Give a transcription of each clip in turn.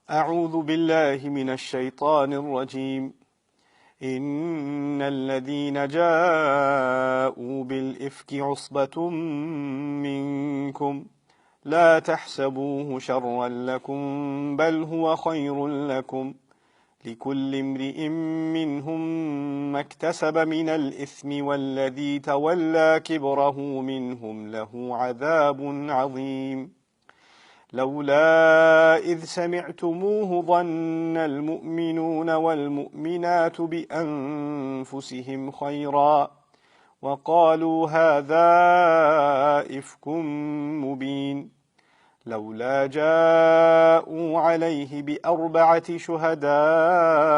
اعوذ باللہ من الشیطان الرجیم ان الذين جاءوا بالإفك عصبة منكم لا تحسبوه شرا لكم بل هو خير لكم لكل امرئ منهم ما اكتسب من الإثم والذي تولى كبره منهم له عذاب عظيم لولا إذ سمعتموه ظن المؤمنون والمؤمنات بأنفسهم خيرا وقالوا هذا إفك مبين لولا جاءوا عليه بأربعة شهداء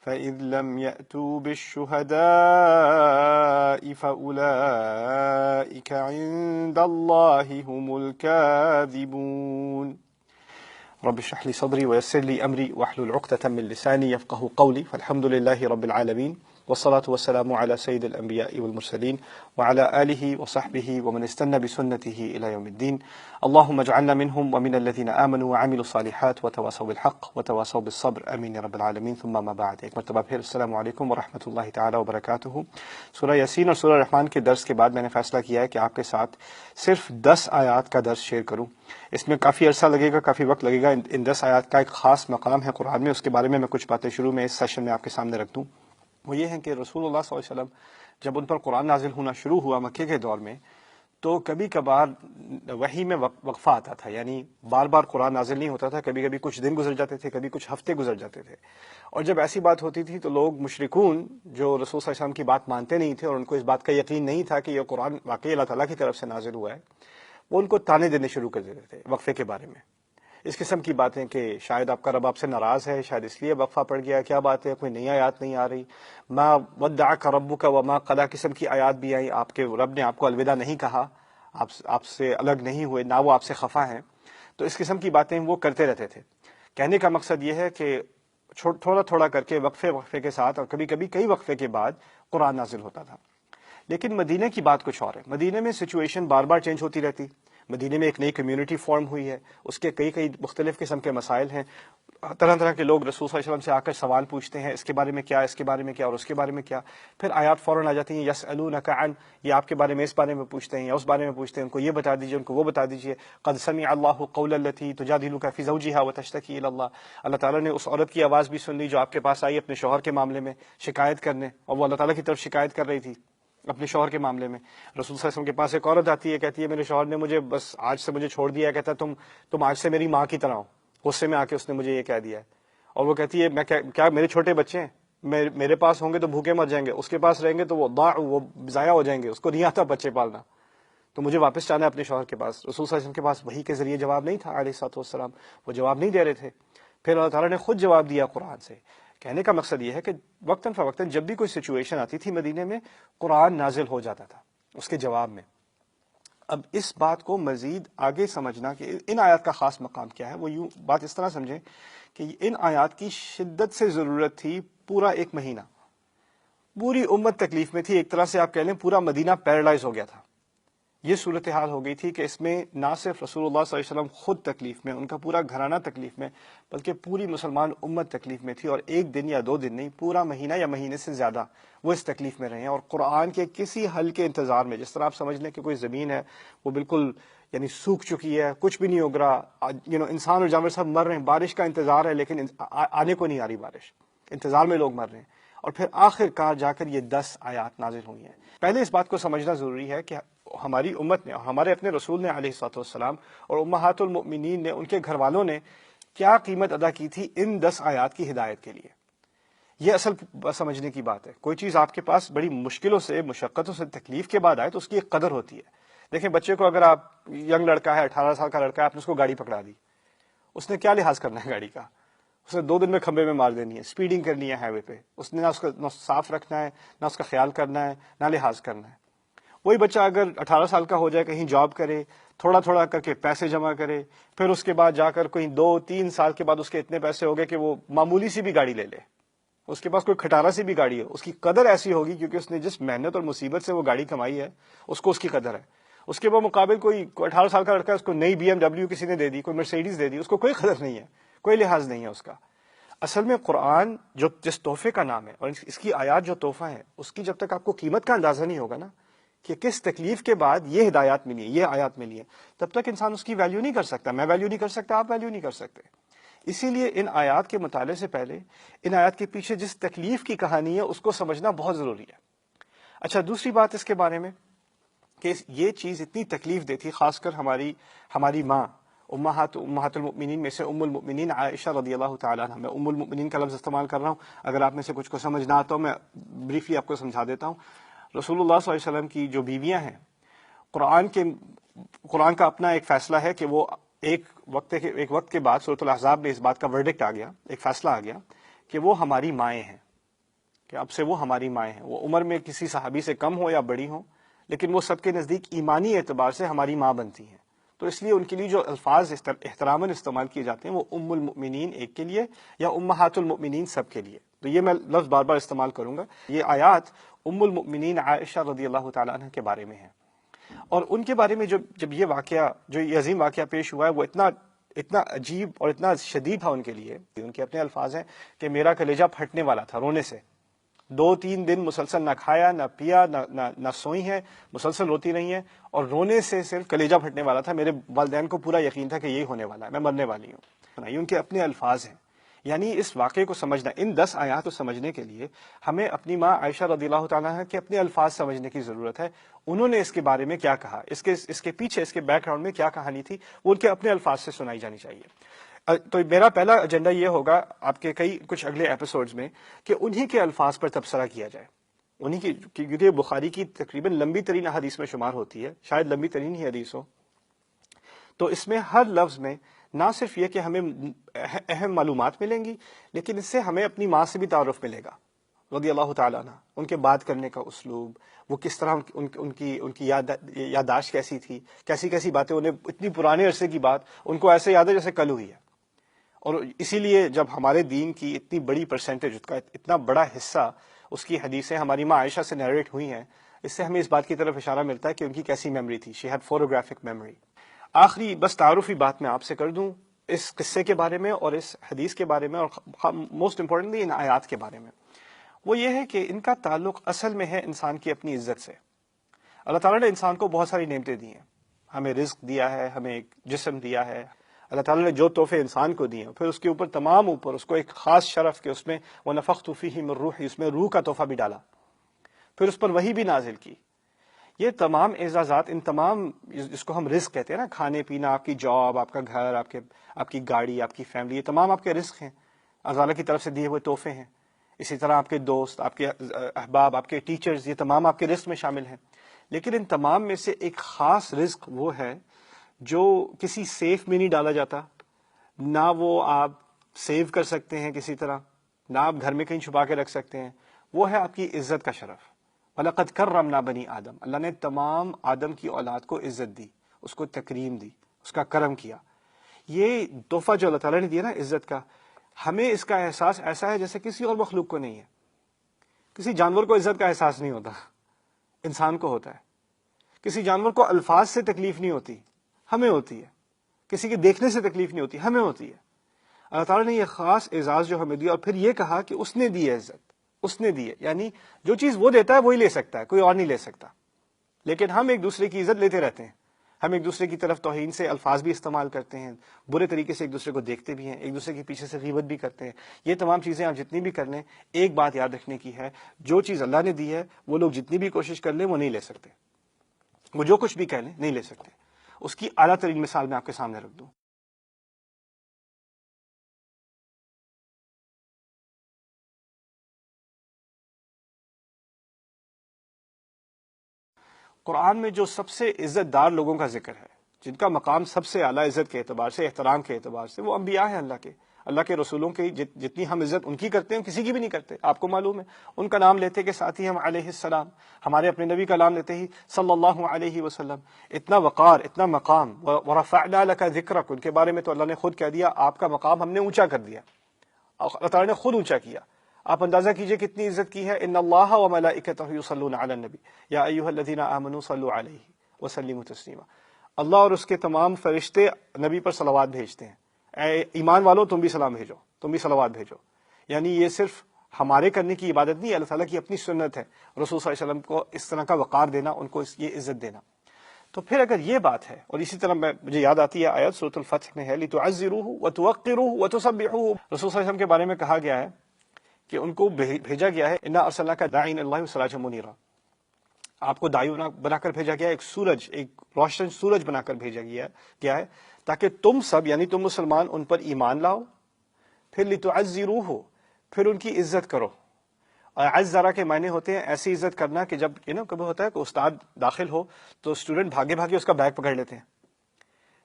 فإذ لم يأتوا بالشهداء فأولئك عند الله هم الكاذبون رب اشرح لي صدري ويسر لي أمري واحلل عقدة من لساني يفقهوا قولي فالحمد لله رب العالمين والصلاة والسلام على سيد الأنبياء والمرسلين وعلى آله وصحبه ومن استنى بسنته إلى يوم الدين اللهم اجعلنا منهم ومن الذين آمنوا وعملوا الصالحات وتواصوا بالحق وتواصوا بالصبر آمين يا رب العالمين ثم ما بعد ایک مرتبہ پھر السلام علیکم ورحمۃ اللہ تعالی وبرکاتہ۔ سورہ یاسین اور سورہ رحمان کے درس کے بعد میں نے فیصلہ کیا ہے کہ آپ کے ساتھ صرف 10 آیات کا درس شیئر کروں۔ اس میں کافی عرصہ لگے گا، کافی وقت لگے گا۔ ان 10 آیات کا ایک خاص مقام ہے قرآن میں، اس کے بارے میں کچھ باتیں شروع میں اس سیشن میں آپ کے سامنے رکھ دوں۔ وہ یہ ہے کہ رسول اللہ صلی اللہ علیہ وسلم جب ان پر قرآن نازل ہونا شروع ہوا مکے کے دور میں، تو کبھی کبھار وحی میں وقفہ آتا تھا، یعنی بار بار قرآن نازل نہیں ہوتا تھا، کبھی کبھی کچھ دن گزر جاتے تھے، کبھی کچھ ہفتے گزر جاتے تھے۔ اور جب ایسی بات ہوتی تھی تو لوگ مشرکون جو رسول صلی اللہ علیہ وسلم کی بات مانتے نہیں تھے اور ان کو اس بات کا یقین نہیں تھا کہ یہ قرآن واقعی اللہ تعالیٰ کی طرف سے نازل ہوا ہے، وہ ان کو تانے دینے شروع کر دیتے تھے وقفے کے بارے میں، اس قسم کی باتیں کہ شاید آپ کا رب آپ سے ناراض ہے، شاید اس لیے وقفہ پڑ گیا، کیا بات ہے، کوئی نئی آیات نہیں آ رہی، ما ودعک ربک وما قلی قسم کی آیات بھی آئیں، آپ کے رب نے آپ کو الوداع نہیں کہا، آپ سے الگ نہیں ہوئے، نہ وہ آپ سے خفا ہیں۔ تو اس قسم کی باتیں وہ کرتے رہتے تھے۔ کہنے کا مقصد یہ ہے کہ تھوڑا تھوڑا کر کے وقفے کے ساتھ اور کبھی کبھی کئی وقفے کے بعد قرآن نازل ہوتا تھا۔ لیکن مدینہ کی بات کچھ اور ہے۔ مدینہ میں سچویشن بار بار چینج ہوتی رہتی۔ مدینہ میں ایک نئی کمیونٹی فارم ہوئی ہے، اس کے کئی مختلف قسم کے مسائل ہیں، طرح طرح کے لوگ رسول صلی اللہ علیہ وسلم سے آ کر سوال پوچھتے ہیں، اس کے بارے میں کیا، اس کے بارے میں کیا، اور اس کے بارے میں کیا۔ پھر آیات فوراً آ جاتی ہیں، یسألونک عن، یہ آپ کے بارے میں اس بارے میں پوچھتے ہیں یا اس بارے میں پوچھتے ہیں، ان کو یہ بتا دیجیے، ان کو وہ بتا دیجیے۔ قد سمع اللہ قول التی تجادلک فی زوجها وتشتکی الی اللہ، اللہ تعالیٰ نے اس عورت کی آواز بھی سن لی جو آپ کے پاس آئی اپنے شوہر کے معاملے میں شکایت کرنے، اور وہ اللہ تعالیٰ کی طرف شکایت کر رہی تھی اپنے شوہر کے معاملے میں۔ رسول صلی اللہ علیہ وسلم کے پاس ایک عورت آتی ہے، کہتی ہے میرے شوہر نے مجھے بس آج سے مجھے چھوڑ دیا ہے، کہتا ہے تم آج سے میری ماں کی طرح ہو، غصے میں آ کے اس نے مجھے یہ کہہ دیا ہے۔ اور وہ کہتی ہے میں کیا میرے چھوٹے بچے ہیں، میرے پاس ہوں گے تو بھوکے مر جائیں گے، اس کے پاس رہیں گے تو وہ ضائع ہو جائیں گے، اس کو نہیں آتا بچے پالنا، تو مجھے واپس جانا ہے اپنے شوہر کے پاس۔ رسول صلی اللہ علیہ وسلم کے پاس وحی کے ذریعے جواب نہیں تھا علیہ الصلوۃ والسلام، وہ جواب نہیں دے رہے تھے۔ پھر اللہ تعالیٰ نے خود جواب دیا قرآن سے۔ کہنے کا مقصد یہ ہے کہ وقتاً فوقتاً جب بھی کوئی سچویشن آتی تھی مدینے میں، قرآن نازل ہو جاتا تھا اس کے جواب میں۔ اب اس بات کو مزید آگے سمجھنا کہ ان آیات کا خاص مقام کیا ہے، وہ یوں بات اس طرح سمجھیں کہ ان آیات کی شدت سے ضرورت تھی پورا ایک مہینہ۔ پوری امت تکلیف میں تھی، ایک طرح سے آپ کہہ لیں پورا مدینہ پیرالائز ہو گیا تھا۔ یہ صورتحال ہو گئی تھی کہ اس میں نہ صرف رسول اللہ صلی اللہ علیہ وسلم خود تکلیف میں، ان کا پورا گھرانہ تکلیف میں، بلکہ پوری مسلمان امت تکلیف میں تھی، اور ایک دن یا 2 دن نہیں، پورا مہینہ یا مہینے سے زیادہ وہ اس تکلیف میں رہے ہیں، اور قرآن کے کسی حل کے انتظار میں۔ جس طرح آپ سمجھ لیں کہ کوئی زمین ہے وہ بالکل یعنی سوکھ چکی ہے، کچھ بھی نہیں اگ رہا، انسان اور جانور سب مر رہے ہیں، بارش کا انتظار ہے لیکن آنے کو نہیں آ رہی بارش، انتظار میں لوگ مر رہے ہیں، اور پھر آخر کار جا کر یہ 10 آیات نازل ہوئی ہیں۔ پہلے اس بات کو سمجھنا ضروری ہے کہ ہماری امت نے، ہمارے اپنے رسول نے علیہ الصلوۃ والسلام، اور امہات المؤمنین نے، ان کے گھر والوں نے کیا قیمت ادا کی تھی ان 10 آیات کی ہدایت کے لیے۔ یہ اصل سمجھنے کی بات ہے۔ کوئی چیز آپ کے پاس بڑی مشکلوں سے، مشقتوں سے، تکلیف کے بعد آئے تو اس کی ایک قدر ہوتی ہے۔ دیکھیں بچے کو، اگر آپ ینگ لڑکا ہے، 18 سال کا لڑکا ہے، آپ نے اس کو گاڑی پکڑا دی، اس نے کیا لحاظ کرنا ہے گاڑی کا؟ اس نے 2 دن میں کھمبے میں مار دینی ہے، اسپیڈنگ کرنی ہے ہائی وے پہ، اس نے نہ صاف رکھنا ہے، نہ اس کا خیال کرنا ہے، نہ لحاظ کرنا ہے۔ وہی بچہ اگر 18 سال کا ہو جائے، کہیں جاب کرے، تھوڑا تھوڑا کر کے پیسے جمع کرے، پھر اس کے بعد جا کر کوئی 2-3 سال کے بعد اس کے اتنے پیسے ہو گئے کہ وہ معمولی سی بھی گاڑی لے لے، اس کے پاس کوئی کھٹارا سی بھی گاڑی ہو، اس کی قدر ایسی ہوگی کیونکہ اس نے جس محنت اور مصیبت سے وہ گاڑی کمائی ہے اس کو اس کی قدر ہے۔ اس کے مقابل کوئی 18 سال کا لڑکا ہے، اس کو نئی BMW کسی نے دے دی، کوئی مرسیڈیز دے دی، اس کو کوئی قدر نہیں ہے، کوئی لحاظ نہیں ہے اس کا۔ اصل میں قرآن جو جس تحفے کا نام ہے اور اس کی آیات جو تحفہ ہے، اس کی جب تک آپ کو قیمت کا اندازہ نہیں ہوگا نا کہ کس تکلیف کے بعد یہ ہدایات ملی ہے، یہ آیات ملی ہے، تب تک انسان اس کی ویلیو نہیں کر سکتا۔ میں ویلیو نہیں کر سکتا، آپ ویلیو نہیں کر سکتے۔ اسی لیے ان آیات کے مطالعے سے پہلے ان آیات کے پیچھے جس تکلیف کی کہانی ہے اس کو سمجھنا بہت ضروری ہے۔ اچھا، دوسری بات اس کے بارے میں کہ یہ چیز اتنی تکلیف دہ تھی، خاص کر ہماری ماں، امہات المؤمنین میں سے ام المؤمنین عائشہ رضی اللہ تعالیٰ عنہ۔ میں ام المؤمنین کا لفظ استعمال کر رہا ہوں، اگر آپ میں سے کچھ کو سمجھ نہ آتا ہو میں بریفلی آپ کو سمجھا دیتا ہوں۔ رسول اللہ صلی اللہ علیہ وسلم کی جو بیویاں ہیں، قرآن کا اپنا ایک فیصلہ ہے کہ وہ ایک وقت کے بعد سورۃ الاحزاب میں اس بات کا ورڈکٹ آ گیا، ایک فیصلہ آ گیا کہ وہ ہماری مائیں ہیں، کہ اب سے وہ ہماری مائیں ہیں۔ وہ عمر میں کسی صحابی سے کم ہو یا بڑی ہو، لیکن وہ سب کے نزدیک ایمانی اعتبار سے ہماری ماں بنتی ہیں۔ تو اس لیے ان کے لیے جو الفاظ احتراماً استعمال کیے جاتے ہیں وہ ام المؤمنین ایک کے لیے یا امہات المؤمنین سب کے لیے۔ تو یہ میں لفظ بار بار استعمال کروں گا۔ یہ آیات ام المؤمنین عائشہ رضی اللہ تعالیٰ عنہ کے بارے میں ہیں، اور ان کے بارے میں جب یہ عظیم واقعہ پیش ہوا ہے، وہ اتنا عجیب اور اتنا شدید تھا ان کے لیے۔ ان کے اپنے الفاظ ہیں کہ میرا کلیجہ پھٹنے والا تھا رونے سے، 2-3 دن مسلسل نہ کھایا نہ پیا نہ سوئی ہیں، مسلسل روتی رہی ہیں، اور رونے سے صرف کلیجہ پھٹنے والا تھا۔ میرے والدین کو پورا یقین تھا کہ یہی ہونے والا ہے، میں مرنے والی ہوں۔ یہ ان کے اپنے الفاظ ہیں۔ یعنی اس واقعے کو سمجھنا، ان 10 آیات کو سمجھنے کے لیے ہمیں اپنی ماں عائشہ رضی اللہ تعالیٰ عنہ کے اپنے الفاظ سمجھنے کی ضرورت ہے۔ انہوں نے اس کے بارے میں کیا کہا، اس کے پیچھے، اس کے بیک گراؤنڈ میں کیا کہانی تھی، وہ ان کے اپنے الفاظ سے سنائی جانی چاہیے۔ تو میرا پہلا ایجنڈا یہ ہوگا آپ کے کچھ اگلے ایپیسوڈز میں کہ انہی کے الفاظ پر تبصرہ کیا جائے، انہی کی، کیونکہ بخاری کی تقریباً لمبی ترین حدیث میں شمار ہوتی ہے، شاید لمبی ترین ہی حدیث ہو۔ تو اس میں ہر لفظ میں نہ صرف یہ کہ ہمیں اہم معلومات ملیں گی، لیکن اس سے ہمیں اپنی ماں سے بھی تعارف ملے گا رضی اللہ تعالیٰ عنہ، ان کے بات کرنے کا اسلوب، وہ کس طرح ان کی یادداشت کیسی تھی، کیسی باتیں انہیں، اتنی پرانے عرصے کی بات ان کو ایسے یاد ہے جیسے کل ہوئی ہے۔ اور اسی لیے جب ہمارے دین کی اتنی بڑی پرسنٹیج، اس کا اتنا بڑا حصہ اس کی حدیثیں ہماری ماں عائشہ سے نیریٹ ہوئی ہیں، اس سے ہمیں اس بات کی طرف اشارہ ملتا ہے کہ ان کی کیسی میموری تھی۔ She had photographic memory. آخری بس تعارفی بات میں آپ سے کر دوں اس قصے کے بارے میں اور اس حدیث کے بارے میں، اور موسٹ امپورٹنٹلی ان آیات کے بارے میں، وہ یہ ہے کہ ان کا تعلق اصل میں ہے انسان کی اپنی عزت سے۔ اللہ تعالیٰ نے انسان کو بہت ساری نعمتیں دی ہیں، ہمیں رزق دیا ہے، ہمیں ایک جسم دیا ہے۔ اللہ تعالیٰ نے جو تحفے انسان کو دیے ہیں، پھر اس کے اوپر اس کو ایک خاص شرف کہ اس میں وَنَفَخْتُ فِيهِ مِن رُوحِي، اس میں روح کا تحفہ بھی ڈالا، پھر اس پر وحی بھی نازل کی۔ یہ تمام اعزازات، ان تمام جس کو ہم رزق کہتے ہیں نا، کھانے پینا، آپ کی جاب، آپ کا گھر، آپ کی گاڑی، آپ کی فیملی، یہ تمام آپ کے رزق ہیں، اللہ تعالیٰ کی طرف سے دیے ہوئے تحفے ہیں۔ اسی طرح آپ کے دوست، آپ کے احباب، آپ کے ٹیچرز، یہ تمام آپ کے رزق میں شامل ہیں۔ لیکن ان تمام میں سے ایک خاص رزق وہ ہے جو کسی سیف میں نہیں ڈالا جاتا، نہ وہ آپ سیو کر سکتے ہیں کسی طرح، نہ آپ گھر میں کہیں چھپا کے رکھ سکتے ہیں، وہ ہے آپ کی عزت کا شرف۔ وَلَقَدْ كَرَّمْنَا بَنِي آدم، اللہ نے تمام آدم کی اولاد کو عزت دی، اس کو تکریم دی، اس کا کرم کیا۔ یہ تحفہ جو اللہ تعالیٰ نے دیا نا عزت کا، ہمیں اس کا احساس ایسا ہے جیسے کسی اور مخلوق کو نہیں ہے۔ کسی جانور کو عزت کا احساس نہیں ہوتا، انسان کو ہوتا ہے۔ کسی جانور کو الفاظ سے تکلیف نہیں ہوتی، ہمیں ہوتی ہے۔ کسی کے دیکھنے سے تکلیف نہیں ہوتی، ہمیں ہوتی ہے۔ اللہ تعالیٰ نے یہ خاص اعزاز جو ہمیں دیا، اور پھر یہ کہا کہ اس نے دی ہے عزت، اس نے دی ہے، یعنی جو چیز وہ دیتا ہے وہی لے سکتا ہے، کوئی اور نہیں لے سکتا۔ لیکن ہم ایک دوسرے کی عزت لیتے رہتے ہیں، ہم ایک دوسرے کی طرف توہین سے الفاظ بھی استعمال کرتے ہیں، برے طریقے سے ایک دوسرے کو دیکھتے بھی ہیں، ایک دوسرے کے پیچھے سے غیبت بھی کرتے ہیں۔ یہ تمام چیزیں آپ جتنی بھی کر لیں، ایک بات یاد رکھنے کی ہے، جو چیز اللہ نے دی ہے وہ لوگ جتنی بھی کوشش کر لیں وہ نہیں لے سکتے، وہ جو کچھ بھی کہہ لیں نہیں لے سکتے۔ اس کی اعلیٰ ترین مثال میں آپ کے سامنے رکھ دوں۔ قرآن میں جو سب سے عزت دار لوگوں کا ذکر ہے، جن کا مقام سب سے اعلیٰ عزت کے اعتبار سے، احترام کے اعتبار سے، وہ انبیاء ہیں اللہ کے رسولوں کی۔ جتنی ہم عزت ان کی کرتے ہیں کسی کی بھی نہیں کرتے، آپ کو معلوم ہے۔ ان کا نام لیتے کے ساتھ ہی ہم علیہ السلام، ہمارے اپنے نبی کا نام لیتے ہی صلی اللہ علیہ وسلم، اتنا وقار، اتنا مقام۔ وَرَفَعْنَا لَكَ ذِكْرَكَ، ان کے بارے میں تو اللہ نے خود کہہ دیا آپ کا مقام ہم نے اونچا کر دیا، اللہ تعالیٰ نے خود اونچا کیا۔ آپ اندازہ کیجئے کتنی عزت کی ہے۔ ان اللہ وملائکتہ یصلون علی النبی یا ایھا الذین آمنوا صلوا علیہ، وسلموا تسلیما. اللہ اور اس کے تمام فرشتے نبی پر صلوات بھیجتے ہیں. اے ایمان والو تم بھی سلام بھیجو، تم بھی صلوات بھیجو. یعنی یہ صرف ہمارے کرنے کی عبادت نہیں، اللہ تعالیٰ کی اپنی سنت ہے رسول صلی اللہ علیہ وسلم کو اس طرح کا وقار دینا، ان کو یہ عزت دینا. تو پھر اگر یہ بات ہے، اور اسی طرح مجھے یاد آتی ہے آیت سورۃ الفتح میں ہے لِتُعَزِّرُوهُ وَتُوَقِّرُوهُ وَتُسَبِّحُوهُ. رسول صلی اللہ علیہ وسلم کے بارے میں کہا گیا ہے کہ ان کو بھیجا گیا ہے اِنَّا أَرْسَلْنَاكَ دَاعِيًا إِلَى اللَّهِ وَسِرَاجًا مُنِيرًا. آپ کو داعی بنا کر بھیجا گیا، ایک سورج، ایک روشن سورج بنا کر بھیجا گیا ہے تاکہ تم سب یعنی تم مسلمان ان پر ایمان لاؤ. پھر لِتُعَزِّرُوهُ، پھر ان کی عزت کرو. عزرا کے معنی ہوتے ہیں ایسی عزت کرنا کہ جب کبھی ہوتا ہے کہ استاد داخل ہو تو اسٹوڈنٹ بھاگے بھاگے اس کا بیگ پکڑ لیتے ہیں،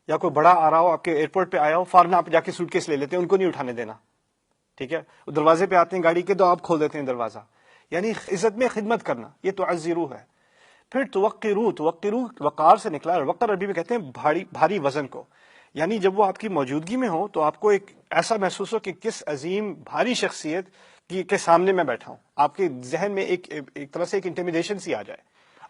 یا کوئی بڑا آ رہا ہو آپ کے ایئرپورٹ پہ آیا ہو، فوراً آپ جا کے سوٹ کیس لے لیتے ہیں، ان کو نہیں اٹھانے دینا. ٹھیک ہے، وہ دروازے پہ آتے ہیں گاڑی کے تو آپ کھول دیتے ہیں دروازہ. یعنی عزت میں خدمت کرنا، یہ تعزرو ہے. پھر توقرو وقار سے نکلا، وقار عربی میں کہتے ہیں بھاری وزن کو. یعنی جب وہ آپ کی موجودگی میں ہو تو آپ کو ایک ایسا محسوس ہو کہ کس عظیم بھاری شخصیت کے سامنے میں بیٹھا ہوں. آپ کے ذہن میں ایک طرح سے ایک انٹیمیڈیشن سی آ جائے.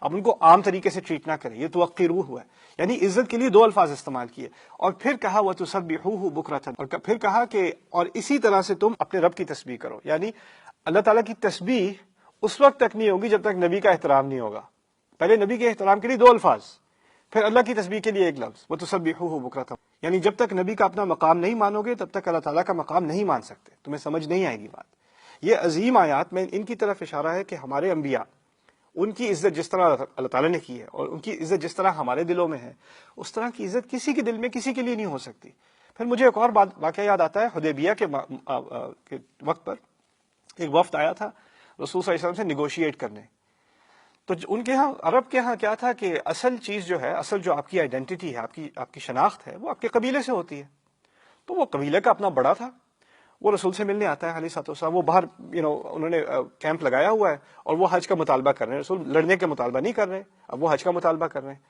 اب ان کو عام طریقے سے ٹریٹ نہ کریں، یہ توقرو ہوا ہے. یعنی عزت کے لیے دو الفاظ استعمال کیے، اور پھر کہا وَتُسَبِّحُوهُ بُكْرَةً، اور پھر کہا کہ اور اسی طرح سے تم اپنے رب کی تسبیح کرو. یعنی اللہ تعالیٰ کی تسبیح اس وقت تک نہیں ہوگی جب تک نبی کا احترام نہیں ہوگا. پہلے نبی کے احترام کے لیے دو الفاظ، پھر اللہ کی تسبیح کے لیے ایک لفظ وَتُسَبِّحُوهُ بُكْرَةً. یعنی جب تک نبی کا اپنا مقام نہیں مانو گے تب تک اللہ تعالیٰ کا مقام نہیں مان سکتے، تمہیں سمجھ نہیں آئے گی بات. یہ عظیم آیات میں ان کی طرف اشارہ ہے کہ ہمارے انبیاء، ان کی عزت جس طرح اللہ تعالیٰ نے کی ہے اور ان کی عزت جس طرح ہمارے دلوں میں ہے، اس طرح کی عزت کسی کے دل میں کسی کے لیے نہیں ہو سکتی. پھر مجھے ایک اور واقعہ یاد آتا ہے. حدیبیہ کے وقت پر ایک وفد آیا تھا رسول صلی اللہ علیہ وسلم سے نیگوشیٹ کرنے. تو ان کے ہاں، عرب کے ہاں کیا تھا کہ اصل چیز جو ہے، اصل جو آپ کی آئیڈینٹی ہے، آپ کی شناخت ہے، وہ آپ کے قبیلے سے ہوتی ہے. تو وہ قبیلے کا اپنا بڑا تھا، وہ رسول سے ملنے آتا ہے علیہ الصلوۃ والسلام. وہ باہر انہوں نے کیمپ لگایا ہوا ہے اور وہ حج کا مطالبہ کر رہے ہیں. رسول لڑنے کا مطالبہ نہیں کر رہے، اب وہ حج کا مطالبہ کر رہے ہیں.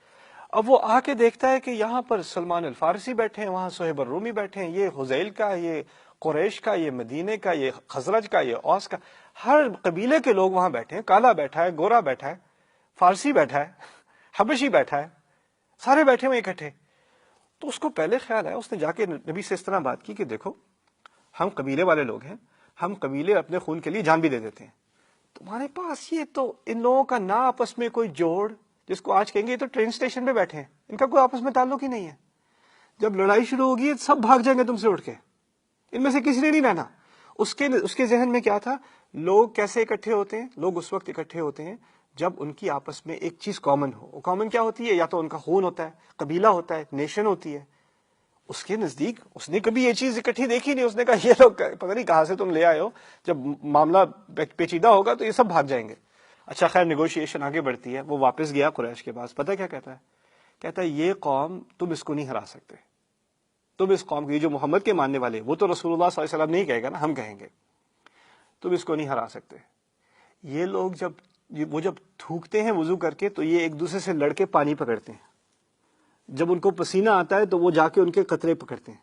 اب وہ آ کے دیکھتا ہے کہ یہاں پر سلمان الفارسی بیٹھے ہیں، وہاں صہیب الرومی بیٹھے ہیں، یہ حذیل کا، یہ قریش کا، یہ مدینے کا، یہ خزرج کا، یہ اوس کا، ہر قبیلے کے لوگ وہاں بیٹھے ہیں. کالا بیٹھا ہے، گورا بیٹھا ہے، فارسی بیٹھا ہے، حبشی بیٹھا ہے، سارے بیٹھے ہوئے اکٹھے. تو اس کو پہلے خیال آیا، اس نے جا کے نبی سے اس طرح بات کی کہ دیکھو ہم قبیلے والے لوگ ہیں، ہم قبیلے اپنے خون کے لیے جان بھی دے دیتے ہیں. تمہارے پاس یہ تو ان لوگوں کا نہ آپس میں کوئی جوڑ، جس کو آج کہیں گے یہ تو ٹرین اسٹیشن پہ بیٹھے ہیں، ان کا کوئی آپس میں تعلق ہی نہیں ہے. جب لڑائی شروع ہوگی سب بھاگ جائیں گے تم سے اٹھ کے، ان میں سے کسی نے نہیں رہنا. اس کے ذہن میں کیا تھا؟ لوگ کیسے اکٹھے ہوتے ہیں؟ لوگ اس وقت اکٹھے ہوتے ہیں جب ان کی آپس میں ایک چیز کامن ہو. وہ کامن کیا ہوتی ہے؟ یا تو ان کا خون ہوتا ہے، قبیلہ ہوتا ہے، نیشن ہوتی ہے. اس کے نزدیک اس نے کبھی یہ چیز اکٹھی دیکھی نہیں. اس نے کہا یہ لوگ پتہ نہیں کہاں سے تم لے آئے ہو، جب معاملہ پیچیدہ ہوگا تو یہ سب بھاگ جائیں گے. اچھا خیر، نیگوشیشن آگے بڑھتی ہے. وہ واپس گیا قریش کے پاس. پتہ کیا کہتا ہے؟ کہتا ہے یہ قوم تم اس کو نہیں ہرا سکتے. تم اس قوم کو، یہ جو محمد کے ماننے والے، وہ تو رسول اللہ صلی اللہ علیہ وسلم نہیں کہے گا نا، ہم کہیں گے. تم اس کو نہیں ہرا سکتے. یہ لوگ جب تھوکتے ہیں وضو کر کے تو یہ ایک دوسرے سے لڑ کے پانی پکڑتے ہیں. جب ان کو پسینہ آتا ہے تو وہ جا کے ان کے قطرے پکڑتے ہیں.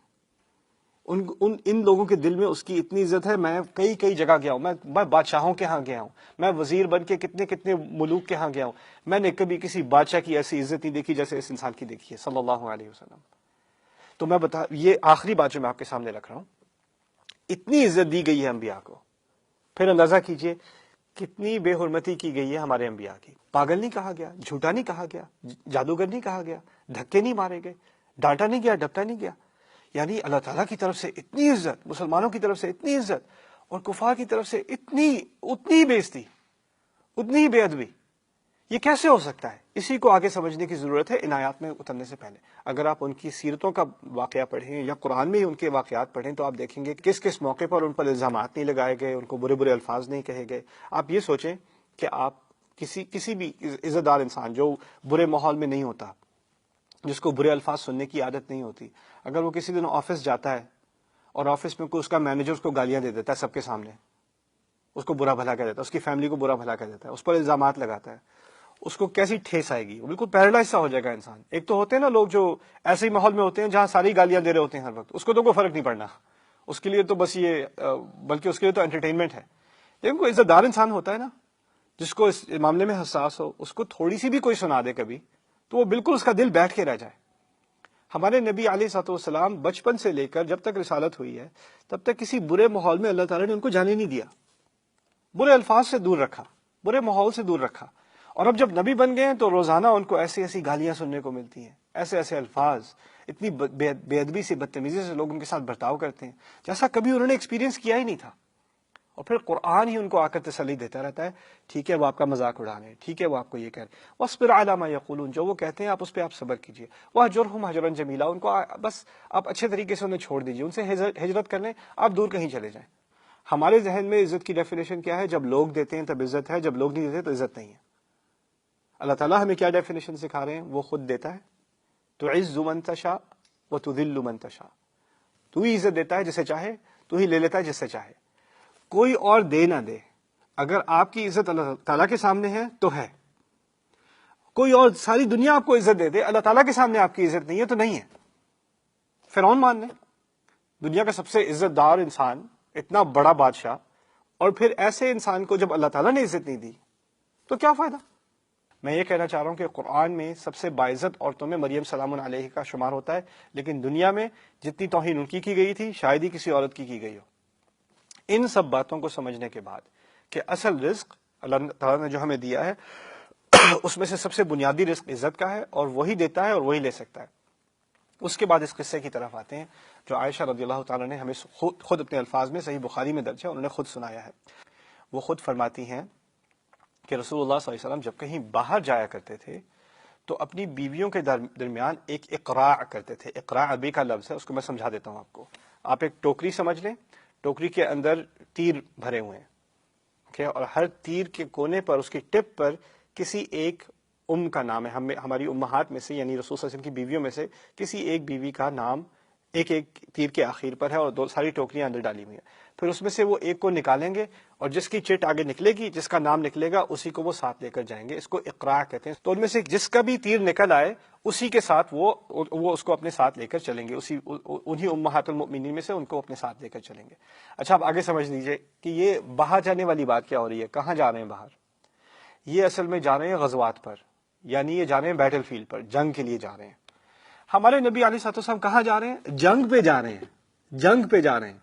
ان لوگوں کے دل میں اس کی اتنی عزت ہے. میں کئی جگہ گیا ہوں، میں بادشاہوں کے ہاں گیا ہوں، میں وزیر بن کے کتنے ملوک کے ہاں گیا ہوں. میں نے کبھی کسی بادشاہ کی ایسی عزت نہیں دیکھی جیسے اس انسان کی دیکھی ہے صلی اللہ علیہ وسلم. تو میں یہ آخری بات جو میں آپ کے سامنے رکھ رہا ہوں، اتنی عزت دی گئی ہے انبیاء کو. پھر اندازہ کیجئے کتنی بے حرمتی کی گئی ہے ہمارے انبیاء کی. پاگل نہیں کہا گیا، جھوٹا نہیں کہا گیا، جادوگر نہیں کہا گیا، دھکے نہیں مارے گئے، ڈانٹا نہیں گیا، ڈپٹا نہیں گیا. یعنی اللہ تعالیٰ کی طرف سے اتنی عزت، مسلمانوں کی طرف سے اتنی عزت، اور کفار کی طرف سے اتنی بےعزتی، اتنی بے ادبی. یہ کیسے ہو سکتا ہے؟ اسی کو آگے سمجھنے کی ضرورت ہے ان آیات میں اترنے سے پہلے. اگر آپ ان کی سیرتوں کا واقعہ پڑھیں یا قرآن میں ہی ان کے واقعات پڑھیں تو آپ دیکھیں گے کس کس موقع پر ان پر الزامات نہیں لگائے گئے، ان کو برے الفاظ نہیں کہے گئے. آپ یہ سوچیں کہ آپ کسی بھی عزت دار انسان جو برے ماحول میں نہیں ہوتا، جس کو برے الفاظ سننے کی عادت نہیں ہوتی، اگر وہ کسی دن آفس جاتا ہے اور آفس میں کوئی اس کا مینیجر اس کو گالیاں دے دیتا ہے سب کے سامنے، اس کو برا بھلا کہہ دیتا ہے، اس کی فیملی کو برا بھلا کہہ دیتا ہے، اس پر الزامات لگاتا ہے، اس کو کیسی ٹھیس آئے گی؟ وہ بالکل پیرالائز سا ہو جائے گا انسان. ایک تو ہوتے ہیں نا لوگ جو ایسے ہی ماحول میں ہوتے ہیں جہاں ساری گالیاں دے رہے ہوتے ہیں ہر وقت، اس کو تو کوئی فرق نہیں پڑنا، اس کے لیے تو بس بلکہ اس کے لیے تو انٹرٹینمنٹ ہے. لیکن کوئی عزت دار انسان ہوتا ہے نا، جس کو اس معاملے میں حساس ہو، اس کو تھوڑی سی بھی کوئی سنا دے کبھی تو وہ بالکل اس کا دل بیٹھ کے رہ جائے. ہمارے نبی علیہ الصلوۃ والسلام بچپن سے لے کر جب تک رسالت ہوئی ہے تب تک کسی برے ماحول میں اللہ تعالیٰ نے ان کو جانے نہیں دیا. برے الفاظ سے دور رکھا، برے ماحول سے دور رکھا. اور اب جب نبی بن گئے ہیں تو روزانہ ان کو ایسی ایسی گالیاں سننے کو ملتی ہیں، ایسے ایسے الفاظ، اتنی بے ادبی سے، بدتمیزی سے لوگ ان کے ساتھ برتاؤ کرتے ہیں جیسا کبھی انہوں نے ایکسپیرینس کیا ہی نہیں تھا. اور پھر قرآن ہی ان کو آ کر تسلی دیتا رہتا ہے، ٹھیک ہے وہ آپ کا مذاق اڑا رہے ہیں، ٹھیک ہے وہ آپ کو یہ کہہ رہے ہیں، وَاصْبِرْ عَلَىٰ مَا يَقُولُونَ، جو وہ کہتے ہیں آپ اس پہ آپ صبر کیجیے. وَاهْجُرْهُمْ هَجْرًا جَمِيلًا، ان کو بس آپ اچھے طریقے سے انہیں چھوڑ دیجیے، ان سے ہجرت کر لیں، آپ دور کہیں چلے جائیں. ہمارے ذہن میں عزت کی ڈیفینیشن کیا ہے؟ جب لوگ دیتے ہیں تب عزت ہے، جب لوگ نہیں دیتے تو عزت نہیں ہے. اللہ تعالیٰ ہمیں کیا ڈیفینیشن سکھا رہے ہیں؟ وہ خود دیتا ہے. تُعِزُّ مَن تَشَاءُ وَتُذِلُّ مَن تَشَاءُ، تو ہی عزت دیتا ہے جسے چاہے، تو ہی لے لیتا ہے جس سے چاہے، کوئی اور دے نہ دے. اگر آپ کی عزت اللہ تعالیٰ کے سامنے ہے تو ہے، کوئی اور ساری دنیا آپ کو عزت دے دے، اللہ تعالیٰ کے سامنے آپ کی عزت نہیں ہے تو نہیں ہے. فرعون مان لیں، دنیا کا سب سے عزت دار انسان، اتنا بڑا بادشاہ، اور پھر ایسے انسان کو جب اللہ تعالیٰ نے عزت نہیں دی تو کیا فائدہ؟ میں یہ کہنا چاہ رہا ہوں کہ قرآن میں سب سے باعزت عورتوں میں مریم سلام علیہ کا شمار ہوتا ہے، لیکن دنیا میں جتنی توہین ان کی گئی تھی شاید ہی کسی عورت کی گئی ہو. ان سب باتوں کو سمجھنے کے بعد کہ اصل رزق اللہ تعالیٰ نے جو ہمیں دیا ہے اس میں سے سب سے بنیادی رزق عزت کا ہے، اور وہی دیتا ہے اور وہی لے سکتا ہے. اس کے بعد اس قصے کی طرف آتے ہیں جو عائشہ رضی اللہ تعالیٰ نے ہمیں خود اپنے الفاظ میں صحیح بخاری میں درج ہے، انہوں نے خود سنایا ہے. وہ خود فرماتی ہیں کہ رسول اللہ صلی اللہ علیہ وسلم جب کہیں باہر جایا کرتے تھے تو اپنی بیویوں کے درمیان ایک اقراع کرتے تھے. اقراع عربی کا لفظ ہے، اس کو میں سمجھا دیتا ہوں آپ کو. آپ ایک ٹوکری سمجھ لیں، ٹوکری کے اندر تیر بھرے ہوئے ہیں، اور ہر تیر کے کونے پر، اس کی ٹپ پر کسی ایک کا نام ہے. ہماری امہات میں سے، یعنی رسول صلی اللہ علیہ وسلم کی بیویوں میں سے کسی ایک بیوی کا نام ایک تیر کے آخر پر ہے، اور ساری ٹوکریاں اندر ڈالی ہوئی ہیں. پھر اس میں سے وہ ایک کو نکالیں گے، اور جس کی چٹ آگے نکلے گی، جس کا نام نکلے گا، اسی کو وہ ساتھ لے کر جائیں گے. اس کو اقراع کہتے ہیں. تو ان میں سے جس کا بھی تیر نکل آئے اسی کے ساتھ وہ اس کو اپنے ساتھ لے کر چلیں گے، انہی امہات المؤمنین میں سے ان کو اپنے ساتھ لے کر چلیں گے. اچھا، اب آگے سمجھ لیجئے کہ یہ باہر جانے والی بات کیا ہو رہی ہے. کہاں جا رہے ہیں باہر؟ یہ اصل میں جا رہے ہیں غزوات پر، یعنی یہ جا رہے ہیں بیٹل فیلڈ پر، جنگ کے لیے جا رہے ہیں. ہمارے نبی علیہ الصلوۃ والسلام کہاں جا رہے ہیں؟ جنگ پہ جا رہے ہیں. جنگ پہ جا رہے ہیں،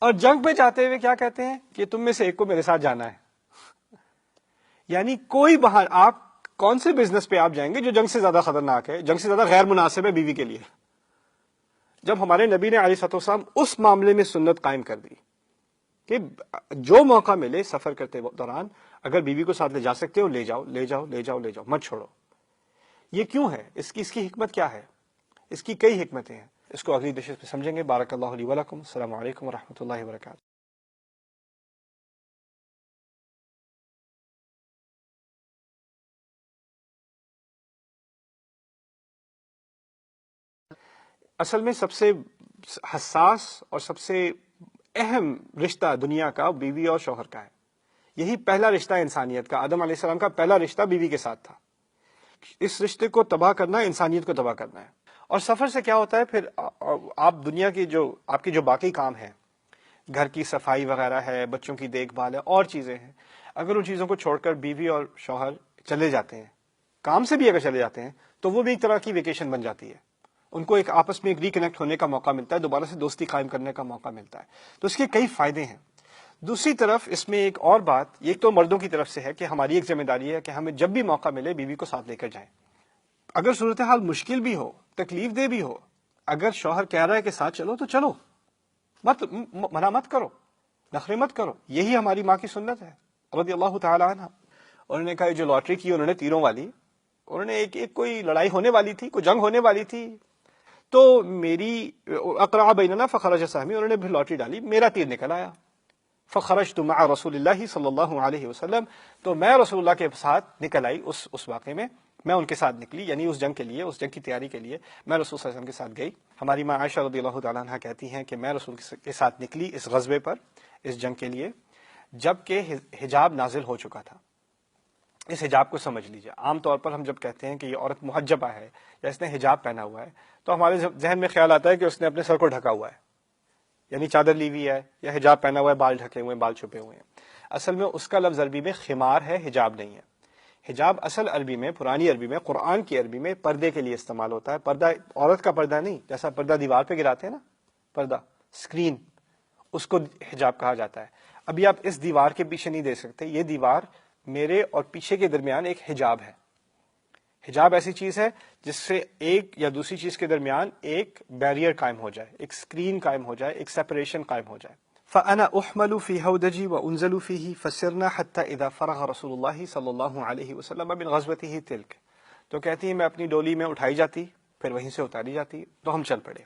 اور جنگ پہ جاتے ہوئے کیا کہتے ہیں کہ تم میں سے ایک کو میرے ساتھ جانا ہے. یعنی کوئی باہر، آپ کون سے بزنس پہ آپ جائیں گے جو جنگ سے زیادہ خطرناک ہے، جنگ سے زیادہ غیر مناسب ہے بیوی کے لیے؟ جب ہمارے نبی نے علیہ الصلوۃ والسلام اس معاملے میں سنت قائم کر دی کہ جو موقع ملے سفر کرتے دوران اگر بیوی کو ساتھ لے جا سکتے ہو، لے جاؤ لے جاؤ لے جاؤ لے جاؤ، مت چھوڑو. یہ کیوں ہے؟ اس کی حکمت کیا ہے؟ اس کی کئی حکمتیں ہیں. اس کو اگلی نشست پہ سمجھیں گے. بارک اللہ لی ولکم. السلام علیکم ورحمۃ اللہ وبرکاتہ. اصل میں سب سے حساس اور سب سے اہم رشتہ دنیا کا بیوی اور شوہر کا ہے. یہی پہلا رشتہ انسانیت کا. آدم علیہ السلام کا پہلا رشتہ بیوی کے ساتھ تھا. اس رشتے کو تباہ کرنا انسانیت کو تباہ کرنا ہے. اور سفر سے کیا ہوتا ہے پھر؟ آپ دنیا کی آپ کی جو باقی کام ہیں، گھر کی صفائی وغیرہ ہے، بچوں کی دیکھ بھال ہے، اور چیزیں ہیں، اگر ان چیزوں کو چھوڑ کر بیوی اور شوہر چلے جاتے ہیں، کام سے بھی اگر چلے جاتے ہیں، تو وہ بھی ایک طرح کی ویکیشن بن جاتی ہے. ان کو ایک آپس میں ایک ریکنیکٹ ہونے کا موقع ملتا ہے، دوبارہ سے دوستی قائم کرنے کا موقع ملتا ہے. تو اس کے کئی فائدے ہیں. دوسری طرف اس میں ایک اور بات، یہ تو مردوں کی طرف سے ہے کہ ہماری ایک ذمہ داری ہے کہ ہمیں جب بھی موقع ملے بیوی کو ساتھ لے کر جائیں. اگر صورتحال مشکل بھی ہو، تکلیف دہ بھی ہو، اگر شوہر کہہ رہا ہے کہ ساتھ چلو تو چلو، منع مت کرو، نخرے مت کرو. یہی ہماری ماں کی سنت ہے رضی اللہ تعالی عنہ. انہوں نے کہا جو لاٹری کی انہوں نے تیروں والی، انہوں نے ایک کوئی لڑائی ہونے والی تھی، کوئی جنگ ہونے والی تھی، تو میری اقرع بیننا فخرج سہمی، انہوں نے پھر لاٹری ڈالی، میرا تیر نکل آیا. فخرجت مع رسول اللہ صلی اللہ علیہ وسلم، تو میں رسول اللہ کے ساتھ نکل آئی اس واقعے میں، میں ان کے ساتھ نکلی، یعنی اس جنگ کے لیے، اس جنگ کی تیاری کے لیے میں رسول صلی اللہ علیہ وسلم کے ساتھ گئی. ہماری ماں عائشہ رضی اللہ تعالیٰ عنہ کہتی ہیں کہ میں رسول کے ساتھ نکلی اس غزوے پر، اس جنگ کے لیے، جبکہ حجاب نازل ہو چکا تھا. اس حجاب کو سمجھ لیجیے. عام طور پر ہم جب کہتے ہیں کہ یہ عورت محجبہ ہے یا اس نے حجاب پہنا ہوا ہے تو ہمارے ذہن میں خیال آتا ہے کہ اس نے اپنے سر کو ڈھکا ہوا ہے، یعنی چادر لی ہوئی ہے یا حجاب پہنا ہوا ہے، بال ڈھکے ہوئے ہیں، بال چھپے ہوئے ہیں. اصل میں اس کا لفظ عربی میں خمار ہے، حجاب نہیں ہے. حجاب اصل عربی میں، پرانی عربی میں، قرآن کی عربی میں پردے کے لیے استعمال ہوتا ہے. پردہ عورت کا پردہ نہیں، جیسا پردہ دیوار پہ گراتے ہیں نا، پردہ اسکرین، اس کو حجاب کہا جاتا ہے. ابھی آپ اس دیوار کے پیچھے نہیں دیکھ سکتے، یہ دیوار میرے اور پیچھے کے درمیان ایک حجاب ہے. حجاب ایسی چیز ہے جس سے ایک یا دوسری چیز کے درمیان ایک بیریئر قائم ہو جائے، ایک اسکرین قائم ہو جائے، ایک سیپریشن قائم ہو جائے. فأنا أحمل في هودجي وأنزل فيه فسرنا حتى إذا فرغ رسول الله صلی اللہ علیہ وسلم من غزوته تلك. تو کہتی ہیں میں اپنی ڈولی میں اٹھائی جاتی، پھر وہیں سے اتاری جاتی، تو ہم چل پڑے.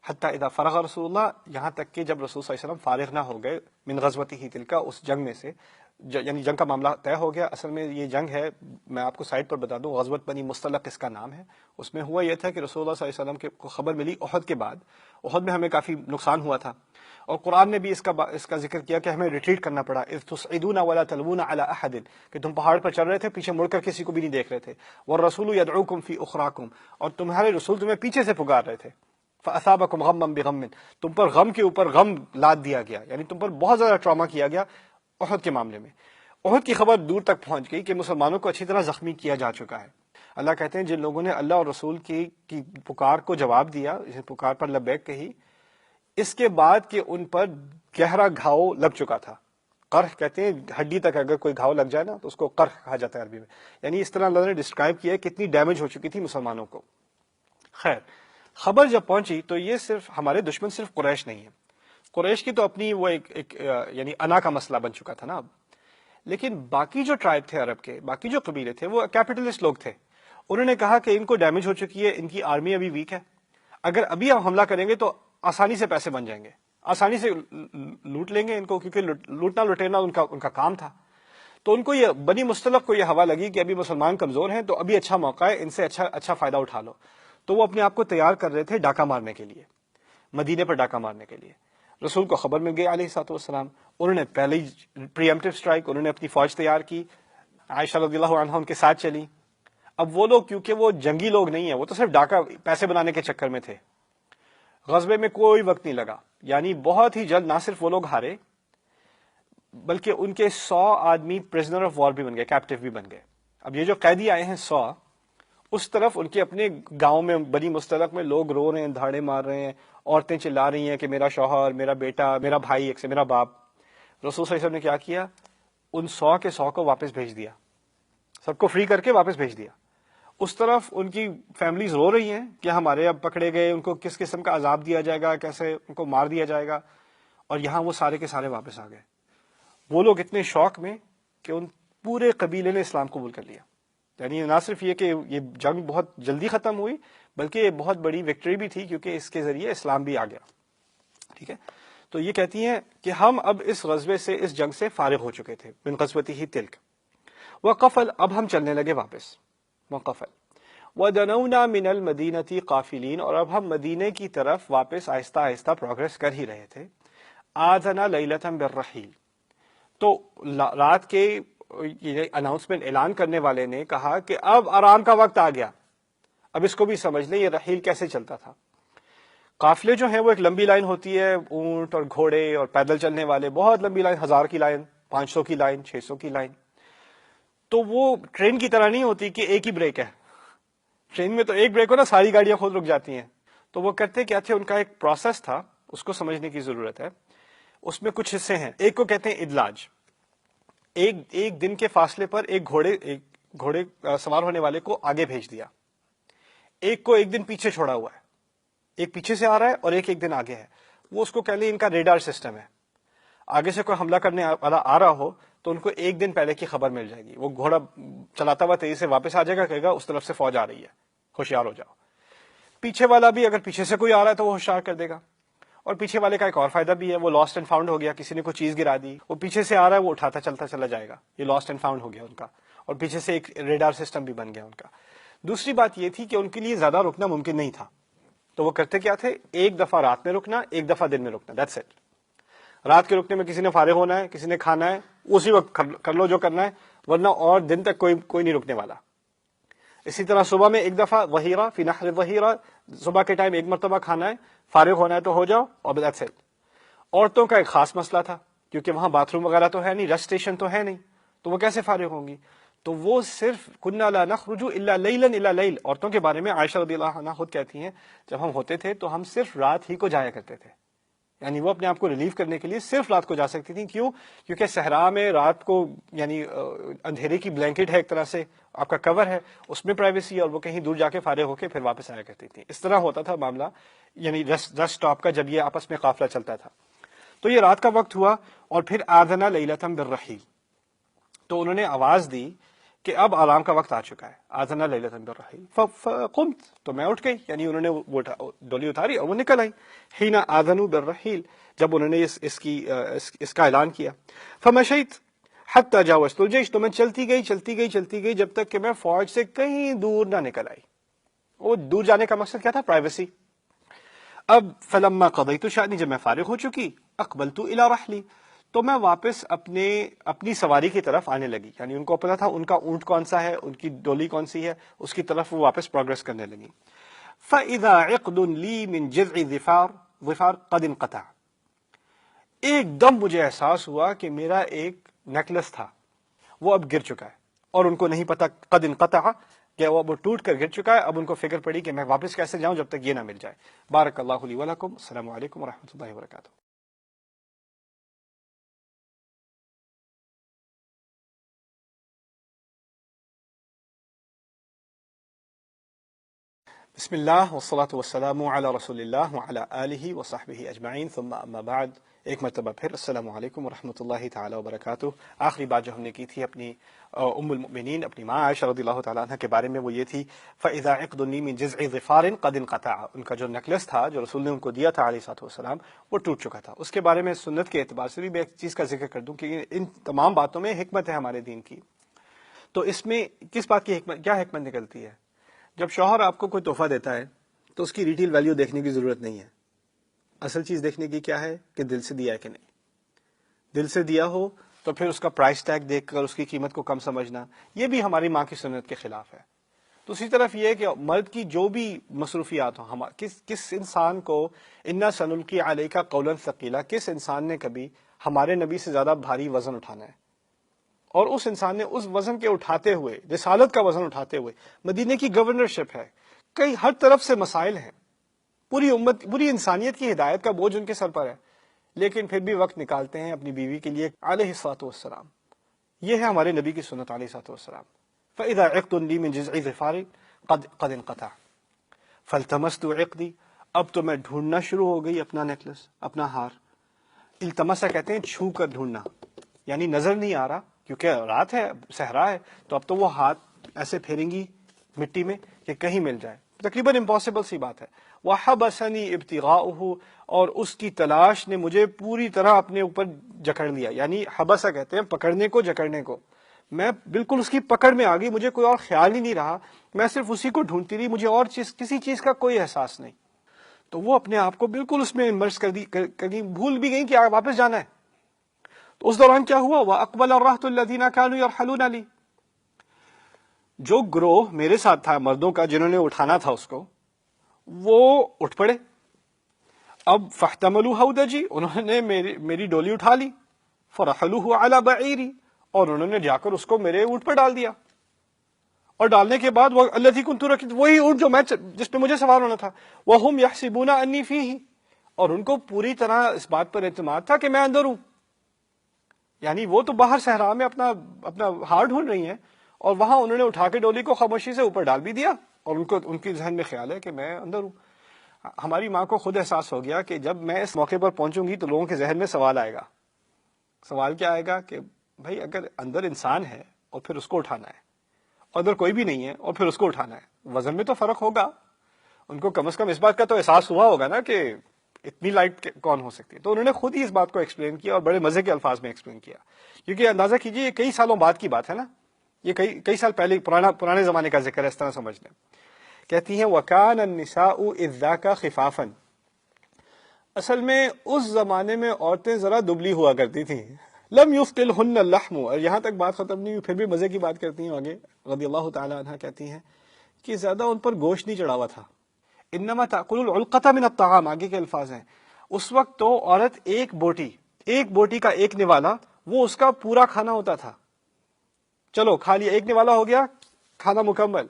حتى اذا فرغ رسول اللہ، یہاں تک کہ جب رسول صلی اللہ علیہ وسلم فارغ نہ ہو گئے من غزوته تلك، اس جنگ میں سے، یعنی جنگ کا معاملہ طے ہو گیا. اصل میں یہ جنگ ہے، میں آپ کو سائٹ پر بتا دوں، غزوت بنی مصطلق اس کا نام ہے. اس میں ہوا یہ تھا کہ رسول اللہ صلی اللہ علیہ وسلم کو خبر ملی احد کے بعد، احد میں ہمیں کافی نقصان ہوا تھا، اور قرآن نے بھی اس کا ذکر کیا کہ ہمیں ریٹریٹ کرنا پڑا. اذ تصعدون ولا تلوون على احد، کہ تم پہاڑ پر چڑھ رہے تھے، پیچھے مڑ کر کسی کو بھی نہیں دیکھ رہے تھے. والرسول يدعوكم في اخراكم، اور تمہارے رسول تمہیں پیچھے سے پکار رہے تھے. فاصابكم غما بغم، تم پر غم کے اوپر غم لاد دیا گیا، یعنی تم پر بہت زیادہ ٹراما کیا گیا احد کے معاملے میں. احد کی خبر دور تک پہنچ گئی کہ مسلمانوں کو اچھی طرح زخمی کیا جا چکا ہے. اللہ کہتے ہیں جن لوگوں نے اللہ اور رسول کی پکار کو جواب دیا، پکار پر لبیک کہی، اس کے بعد کہ ان پر گہرا گھاؤ لگ چکا تھا. قرح کہتے ہیں ہڈی تک اگر کوئی گھاؤ لگ جائے نا تو اس کو قرح کہا جاتا ہے عربی میں. یعنی اس طرح اللہ نے ڈسکرائب کیا کتنی ڈیمیج ہو چکی تھی مسلمانوں کو. خیر، خبر جب پہنچی تو یہ صرف ہمارے دشمن صرف قریش نہیں ہے. قریش کی تو اپنی وہ ایک یعنی انا کا مسئلہ بن چکا تھا نا اب. لیکن باقی جو ٹرائب تھے عرب کے، باقی جو قبیلے تھے، وہ کیپٹلسٹ لوگ تھے. انہوں نے کہا کہ ان کو ڈیمیج ہو چکی ہے، ان کی آرمی ابھی ویک ہے، اگر ابھی ہم حملہ کریں گے تو آسانی سے پیسے بن جائیں گے، آسانی سے لوٹ لیں گے ان کو، کیونکہ لوٹنا لٹینا ان کا کام تھا. تو ان کو یہ بنی مصطلق کو یہ ہوا لگی کہ ابھی مسلمان کمزور ہیں، تو ابھی اچھا موقع ہے، ان سے اچھا فائدہ اٹھا لو. تو وہ اپنے آپ کو تیار کر رہے تھے ڈاکہ مارنے کے لیے، مدینے پر ڈاکہ مارنے کے لیے. رسول کو خبر مل گئی علیہ الصلوۃ والسلام. انہوں نے پہلے ہی پری ایمپٹیو اسٹرائک، انہوں نے اپنی فوج تیار کی. عائشہ رضی اللہ عنہا ان کے ساتھ چلی. اب وہ لوگ کیونکہ وہ جنگی لوگ نہیں ہیں، وہ تو صرف ڈاکہ پیسے بنانے کے چکر میں تھے. غزبے میں کوئی وقت نہیں لگا، یعنی بہت ہی جلد نہ صرف وہ لوگ ہارے بلکہ ان کے 100 آدمی پرزنر آف وار بھی بن گئے، کیپٹیو بھی بن گئے. اب یہ جو قیدی آئے ہیں 100، اس طرف ان کے اپنے گاؤں میں بنی مصطلق میں لوگ رو رہے ہیں، دھاڑے مار رہے ہیں، عورتیں چلا رہی ہیں کہ میرا شوہر، میرا بیٹا، میرا بھائی، ایک سے میرا باپ. رسول صلی اللہ علیہ وسلم نے کیا کیا؟ ان 100 کے 100 کو واپس بھیج دیا، سب کو فری کر کے واپس بھیج دیا. اس طرف ان کی فیملیز رو رہی ہیں کہ ہمارے اب پکڑے گئے، ان کو کس قسم کا عذاب دیا جائے گا، کیسے ان کو مار دیا جائے گا. اور یہاں وہ سارے کے سارے واپس آ گئے. وہ لوگ اتنے شوق میں کہ ان پورے قبیلے نے اسلام قبول کر لیا. یعنی نہ صرف یہ کہ یہ جنگ بہت جلدی ختم ہوئی، بلکہ یہ بہت بڑی وکٹری بھی تھی، کیونکہ اس کے ذریعے اسلام بھی آ گیا. ٹھیک ہے، تو یہ کہتی ہیں کہ ہم اب اس غزوے سے، اس جنگ سے فارغ ہو چکے تھے. من غزوته تلک وقفل، اب ہم چلنے لگے واپس. وقفل ودنونا من المدینہ قافلین، اور اب ہم مدینے کی طرف واپس آہستہ آہستہ پروگرس کر ہی رہے تھے. آذنا لیلۃ بالرحیل، تو رات کے اناؤنسمنٹ اعلان کرنے والے نے کہا کہ اب آرام کا وقت آ گیا. اب اس کو بھی سمجھ لیں یہ رحیل کیسے چلتا تھا. قافلے جو ہیں وہ ایک لمبی لائن ہوتی ہے، اونٹ اور گھوڑے اور پیدل چلنے والے، بہت لمبی لائن، 1000 کی لائن، 500 کی لائن، 600 کی لائن. تو وہ ٹرین کی طرح نہیں ہوتی کہ ایک ہی بریک ہے. ٹرین میں تو ایک بریک ہو نا، ساری گاڑیاں خود رک جاتی ہیں. تو وہ کرتے کیا تھے، ان کا ایک پروسیس تھا، اس کو سمجھنے کی ضرورت ہے. اس میں کچھ حصے ہیں. ایک کو کہتے ہیں ادلاج. ایک دن کے فاصلے پر ایک گھوڑے سوار ہونے والے کو آگے بھیج دیا. ایک کو ایک دن پیچھے چھوڑا ہوا ہے، ایک پیچھے سے آ رہا ہے اور ایک دن آگے ہے. وہ اس کو کہہ لیں ان کا ریڈار سسٹم ہے. آگے سے کوئی حملہ کرنے والا آ رہا ہو تو ان کو ایک دن پہلے کی خبر مل جائے گی. وہ گھوڑا چلاتا ہوا تیزی سے واپس آ جائے گا، کہے گا اس طرف سے فوج آ رہی ہے، ہوشیار ہو جاؤ. پیچھے والا بھی اگر پیچھے سے کوئی آ رہا ہے تو وہ ہوشیار کر دے گا. اور پیچھے والے کا ایک اور فائدہ بھی ہے، وہ لاسٹ اینڈ فاؤنڈ ہو گیا، کسی نے کوئی چیز گرا دی، وہ پیچھے سے آ رہا ہے، وہ اٹھاتا چلتا چلا جائے گا، یہ لاسٹ اینڈ فاؤنڈ ہو گیا ان کا. اور پیچھے سے ایک ریڈار سسٹم بھی بن گیا ان کا. دوسری بات یہ تھی کہ ان کے لیے زیادہ رکنا ممکن نہیں تھا. تو وہ کرتے کیا تھے، ایک دفعہ رات میں رکنا، ایک دفعہ دن میں رکنا، دیٹس اٹ. رات کے رکنے میں کسی نے فارغ ہونا ہے، کسی نے کھانا ہے، اسی وقت کر لو جو کرنا ہے، ورنہ اور دن تک کوئی نہیں رکنے والا. اسی طرح صبح میں ایک دفعہ ظہیرہ، فی نحر ظہیرہ، صبح کے ٹائم ایک مرتبہ کھانا ہے، فارغ ہونا ہے تو ہو جاؤ، اور دیٹس اٹ. عورتوں کا ایک خاص مسئلہ تھا، کیونکہ وہاں باتھ روم وغیرہ تو ہے نہیں، ریسٹ اسٹیشن تو ہے نہیں، تو وہ کیسے فارغ ہوں گی. تو وہ صرف کنا لا نخرج الا لیلا الا لیل، عورتوں کے بارے میں عائشہ رضی اللہ عنہا خود کہتی ہیں جب ہم ہوتے تھے تو ہم صرف رات ہی کو جایا کرتے تھے، یعنی وہ اپنے آپ کو ریلیف کرنے کے لیے صرف رات کو جا سکتی تھیں. کیوں؟ کیونکہ صحرا میں رات کو یعنی اندھیرے کی بلینکٹ ہے، ایک طرح سے آپ کا کور ہے، اس میں پرائیویسی ہے، اور وہ کہیں دور جا کے فارغ ہو کے پھر واپس آیا کرتی تھیں. اس طرح ہوتا تھا معاملہ، یعنی رسٹ اسٹاپ کا، جب یہ آپس میں قافلہ چلتا تھا. تو یہ رات کا وقت ہوا، اور پھر آذنا لیلۃ بالرحیل، تو انہوں نے آواز دی کہ اب آرام کا وقت آ چکا ہے. آذنا لیلۃ بالرحیل فقمت، تو میں اٹھ گئی، یعنی انہوں نے وہ ڈولی اتاری اور وہ نکل آئی. حین آذنوا بالرحیل، جب انہوں نے اس کا اعلان کیا. فمشیت حتی جاوزت الجیش، تو میں چلتی گئی جب تک کہ میں فوج سے کہیں دور نہ نکل آئی. وہ دور جانے کا مقصد کیا تھا؟ پرائیویسی. اب فلما قضیت شأنی، جب میں فارغ ہو چکی، اقبلت الی رحلی، تو میں واپس اپنی سواری کی طرف آنے لگی. یعنی ان کو پتا تھا ان کا اونٹ کون سا ہے، ان کی ڈولی کون سی ہے، اس کی طرف وہ واپس پروگرس کرنے لگی. فاذا عقد لی من جذع ظفار قد انقطع، ایک دم مجھے احساس ہوا کہ میرا ایک نیکلس تھا وہ اب گر چکا ہے، اور ان کو نہیں پتا قد انقطع کہ وہ اب ٹوٹ کر گر چکا ہے. اب ان کو فکر پڑی کہ میں واپس کیسے جاؤں جب تک یہ نہ مل جائے. بارک اللہ لی ولکم. السلام علیکم ورحمۃ اللہ وبرکاتہ. بسم اللہ والصلاة والسلام علی رسول اللہ وعلی آلہ وصحبہ اجمعین، ثم اما بعد. ایک مرتبہ پھر السلام علیکم ورحمۃ اللہ تعالی وبرکاتہ. آخری بات جو ہم نے کی تھی اپنی ام المؤمنین اپنی ماں عائشہ رضی اللہ تعالیٰ عنہ کے بارے میں، وہ یہ تھی فَإِذَا عِقْدٌ لِّي مِن جِذْعِ ظِفَارٍ قَدْ انقطع. ان کا جو نیکلس تھا جو رسول نے ان کو دیا تھا علیہ الصلوۃ والسلام، وہ ٹوٹ چکا تھا. اس کے بارے میں سنت کے اعتبار سے بھی میں ایک چیز کا ذکر کر دوں کہ ان تمام باتوں میں حکمت ہے ہمارے دین کی. تو اس میں کس بات کی حکمت، کیا حکمت نکلتی ہے؟ جب شوہر آپ کو کوئی تحفہ دیتا ہے تو اس کی ریٹیل ویلیو دیکھنے کی ضرورت نہیں ہے. اصل چیز دیکھنے کی کیا ہے کہ دل سے دیا ہے کہ نہیں. دل سے دیا ہو تو پھر اس کا پرائس ٹیگ دیکھ کر اس کی قیمت کو کم سمجھنا، یہ بھی ہماری ماں کی سنت کے خلاف ہے. دوسری طرف یہ کہ مرد کی جو بھی مصروفیات ہوں، کس انسان کو انا سنلقی علیک قولا ثقیلا، کس انسان نے کبھی ہمارے نبی سے زیادہ بھاری وزن اٹھانا ہے؟ اور اس انسان نے اس وزن کے اٹھاتے ہوئے، رسالت کا وزن اٹھاتے ہوئے، مدینے کی گورنرشپ ہے، کئی ہر طرف سے مسائل ہیں، پوری امت، پوری انسانیت کی ہدایت کا بوجھ ان کے سر پر ہے، لیکن پھر بھی وقت نکالتے ہیں اپنی بیوی کے لیے علیہ الصلوۃ والسلام. یہ ہے ہمارے نبی کی سنت علیہ الصلوۃ والسلام. فاذا عقد لی من جذع ظفار قد انقطع فالتمست عقدی، اب تو میں ڈھونڈنا شروع ہو گئی اپنا نیکلس، اپنا ہار. التمسا کہتے ہیں چھو کر ڈھونڈنا، یعنی نظر نہیں آ رہا کیونکہ رات ہے، صحرا ہے، تو اب تو وہ ہاتھ ایسے پھیریں گی مٹی میں کہ کہیں مل جائے، تقریباً امپاسبل سی بات ہے. وَحَبَسَنِي ابْتِغَاؤُهُ، اور اس کی تلاش نے مجھے پوری طرح اپنے اوپر جکڑ لیا. یعنی حبسہ کہتے ہیں پکڑنے کو، جکڑنے کو. میں بالکل اس کی پکڑ میں آ گئی، مجھے کوئی اور خیال ہی نہیں رہا، میں صرف اسی کو ڈھونڈتی رہی، مجھے اور کسی چیز کا کوئی احساس نہیں. تو وہ اپنے آپ کو بالکل اس میں امرس کر دی، بھول بھی گئی کہ واپس جانا ہے. تو اس دوران کیا ہوا؟ وَأَقْبَلَ الرَّهْطُ الَّذِينَ كَانُوا يَرْحَلُونَ لِي، جو گروہ میرے ساتھ تھا مردوں کا جنہوں نے اٹھانا تھا اس کو، وہ اٹھ پڑے. اب فاحتملوا ہودجی، انہوں نے میری ڈولی اٹھا لی. فرحلوہ علی بعیری، اور انہوں نے جا کر اس کو میرے اونٹ پر ڈال دیا. اور ڈالنے کے بعد وہ الذی کنت رکبت، وہی اونٹ جس پہ مجھے سوار ہونا تھا. وہم یحسبون انی فیہ، اور ان کو پوری طرح اس بات پر اعتماد تھا کہ میں اندر ہوں. یعنی وہ تو باہر صحرا میں اپنا ہار ڈھونڈ رہی ہیں، اور وہاں انہوں نے اٹھا کے ڈولی کو خاموشی سے اوپر ڈال بھی دیا، اور ان کے ذہن میں خیال ہے کہ میں اندر ہوں. ہماری ماں کو خود احساس ہو گیا کہ جب میں اس موقع پر پہنچوں گی تو لوگوں کے ذہن میں سوال آئے گا. سوال کیا آئے گا کہ بھائی اگر اندر انسان ہے اور پھر اس کو اٹھانا ہے، اور اندر کوئی بھی نہیں ہے اور پھر اس کو اٹھانا ہے، وزن میں تو فرق ہوگا. ان کو کم از کم اس بات کا تو احساس ہوا ہوگا نا کہ اتنی لائٹ کون ہو سکتی ہے. تو انہوں نے خود ہی اس بات کو ایکسپلین کیا، اور بڑے مزے کے الفاظ میں ایکسپلین کیا. کیونکہ اندازہ کیجیے یہ کئی سالوں بعد کی بات ہے نا، یہ کئی سال پہلے پرانے زمانے کا ذکر ہے، اس طرح سمجھ لیں. کہتی ہیں وَكَانَ النِّسَاءُ إِذْ ذَاكَ خِفَافًا، اصل میں اس زمانے میں عورتیں ذرا دبلی ہوا کرتی تھیں. لم يثقلهن اللحم، اور یہاں تک بات ختم نہیں ہوئی، پھر بھی مزے کی بات کرتی ہیں آگے رضی اللہ تعالی عنہ. کہتی ہیں کہ زیادہ ان پر گوشت نہیں چڑھا ہوا تھا. انما تاکل العلقۃ من الطعام، آگے کے الفاظ ہیں. اس وقت تو عورت ایک بوٹی کا ایک نوالا وہ اس کا پورا کھانا ہوتا تھا. چلو کھا لیا، ایک نوالا ہو گیا، کھانا مکمل.